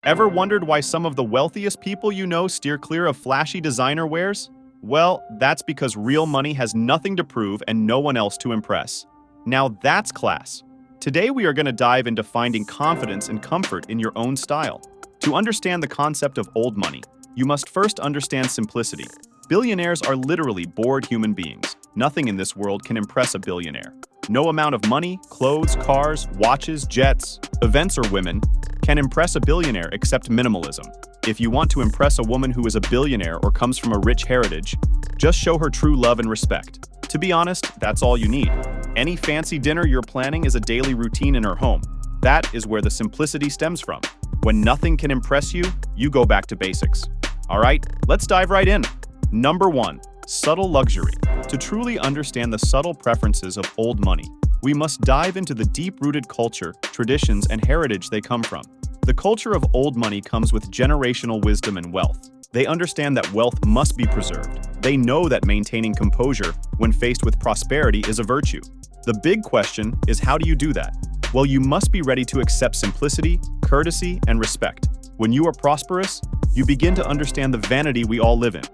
Ever wondered why some of the wealthiest people you know steer clear of flashy designer wares? Well, that's because real money has nothing to prove and no one else to impress. Now that's class. Today we are going to dive into finding confidence and comfort in your own style. To understand the concept of old money, you must first understand simplicity. Billionaires are literally bored human beings. Nothing in this world can impress a billionaire. No amount of money, clothes, cars, watches, jets, events, or women can impress a billionaire except minimalism. If you want to impress a woman who is a billionaire or comes from a rich heritage, just show her true love and respect. To be honest, that's all you need. Any fancy dinner you're planning is a daily routine in her home. That is where the simplicity stems from. When nothing can impress you, you go back to basics. All right, let's dive right in. Number 1. Subtle luxury. To truly understand the subtle preferences of old money, we must dive into the deep-rooted culture, traditions, and heritage they come from. The culture of old money comes with generational wisdom and wealth. They understand that wealth must be preserved. They know that maintaining composure when faced with prosperity is a virtue. The big question is, how do you do that? Well, you must be ready to accept simplicity, courtesy, and respect. When you are prosperous, you begin to understand the vanity we all live in.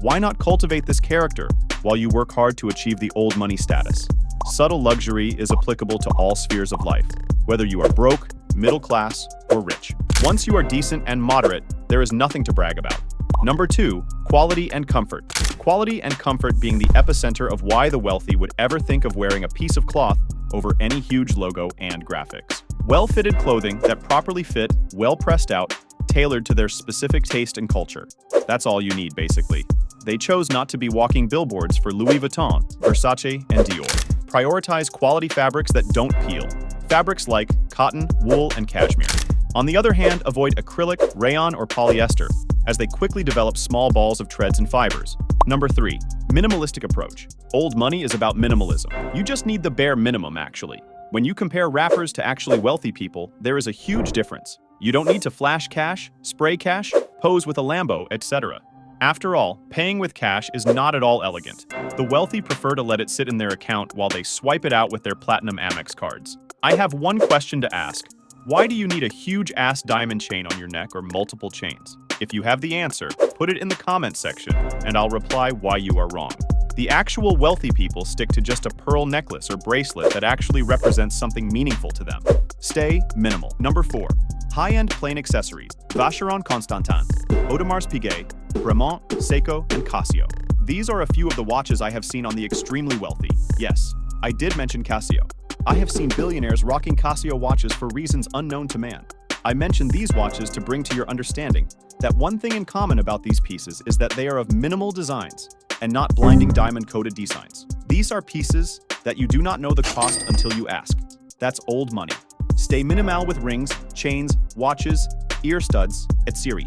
Why not cultivate this character while you work hard to achieve the old money status? Subtle luxury is applicable to all spheres of life, whether you are broke, middle class, or rich. Once you are decent and moderate, there is nothing to brag about. Number 2, quality and comfort. Quality and comfort being the epicenter of why the wealthy would ever think of wearing a piece of cloth over any huge logo and graphics. Well-fitted clothing that properly fit, well pressed out, tailored to their specific taste and culture. That's all you need, basically. They chose not to be walking billboards for Louis Vuitton, Versace, and Dior. Prioritize quality fabrics that don't peel. Fabrics like cotton, wool, and cashmere. On the other hand, avoid acrylic, rayon, or polyester, as they quickly develop small balls of threads and fibers. Number 3, minimalistic approach. Old money is about minimalism. You just need the bare minimum, actually. When you compare rappers to actually wealthy people, there is a huge difference. You don't need to flash cash, spray cash, pose with a Lambo, etc. After all, paying with cash is not at all elegant. The wealthy prefer to let it sit in their account while they swipe it out with their platinum Amex cards. I have one question to ask. Why do you need a huge-ass diamond chain on your neck or multiple chains? If you have the answer, put it in the comments section, and I'll reply why you are wrong. The actual wealthy people stick to just a pearl necklace or bracelet that actually represents something meaningful to them. Stay minimal. Number 4. High-end plain accessories. Vacheron Constantin, Audemars Piguet, Veyrone, Seiko, and Casio. These are a few of the watches I have seen on the extremely wealthy. Yes, I did mention Casio. I have seen billionaires rocking Casio watches for reasons unknown to man. I mentioned these watches to bring to your understanding that one thing in common about these pieces is that they are of minimal designs and not blinding diamond-coated designs. These are pieces that you do not know the cost until you ask. That's old money. Stay minimal with rings, chains, watches, ear studs, etc.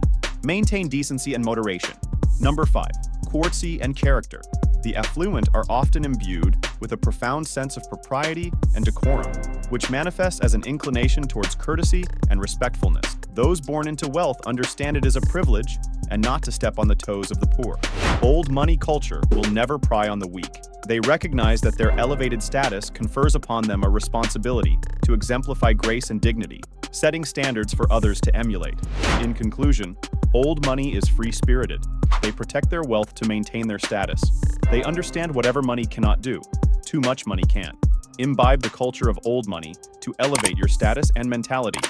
Maintain decency and moderation. Number 5. Courtesy and character. The affluent are often imbued with a profound sense of propriety and decorum, which manifests as an inclination towards courtesy and respectfulness. Those born into wealth understand it as a privilege and not to step on the toes of the poor. Old money culture will never pry on the weak. They recognize that their elevated status confers upon them a responsibility to exemplify grace and dignity, setting standards for others to emulate. In conclusion, old money is free-spirited. They protect their wealth to maintain their status. They understand whatever money cannot do, too much money can. Imbibe the culture of old money to elevate your status and mentality.